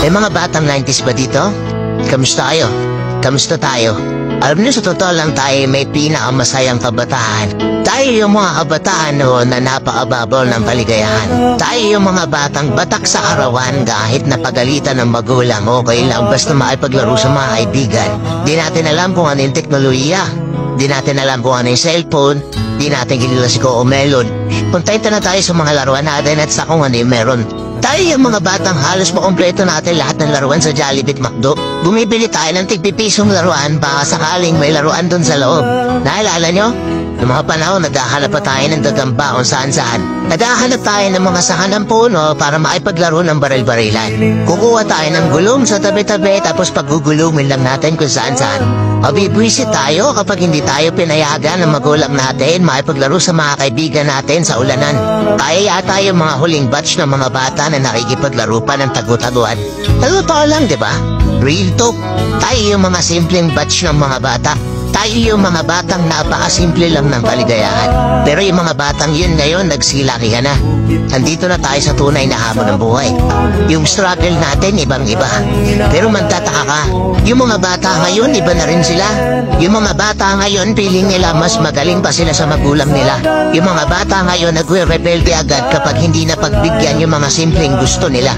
May mga batang 90s ba dito? Kamusta kayo? Kamusta tayo? Alam niyo, sa totoo lang tayo may pinakamasayang kabataan. Tayo yung mga kabataan noon na napakababaw ng paligayahan. Tayo yung mga batang batak sa arawan kahit napagalitan ng magulang. Okay lang basta makipaglaro sa mga kaibigan. Di natin alam kung ano yung teknolohiya. Di natin alam kung ano yung cellphone. Di natin kilala si Coco Melon. Kontento na tayo sa mga laruan natin at sa kung ano yung meron. Tayo yung mga batang halos makompleto natin lahat ng laruan sa Jollibee at McDo. Bumibili tayo ng tig-pipisong laruan baka sakaling may laruan dun sa loob. Naalala nyo? Noong mga panahon, naghahanap pa tayo ng gagamba kung saan-saan. Naghahanap tayo ng mga saka ng puno para makipaglaro ng baril-barilan. Kukuha tayo ng gulong sa tabi-tabi tapos paggugulungin lang natin kung saan-saan. Mabibwisit tayo kapag hindi tayo pinayagan ng magulang natin makipaglaro sa mga kaibigan natin sa ulanan. Kaya yata yung mga huling batch ng mga bata na nakikipaglaro pa ng tagu-taguan. Totoo lang, di ba? Real talk. Tayo yung mga simpleng batch ng mga bata. Tayo yung mga batang napakasimple lang ng kaligayahan. Pero yung mga batang yun ngayon nagsilaki ka na. Nandito na tayo sa tunay na hamon ng buhay. Yung struggle natin ibang-iba. Pero magtataka ka, yung mga bata ngayon iba na rin sila. Yung mga bata ngayon feeling nila mas magaling pa sila sa magulang nila. Yung mga bata ngayon nagre-rebelde agad kapag hindi na pagbigyan yung mga simpleng gusto nila.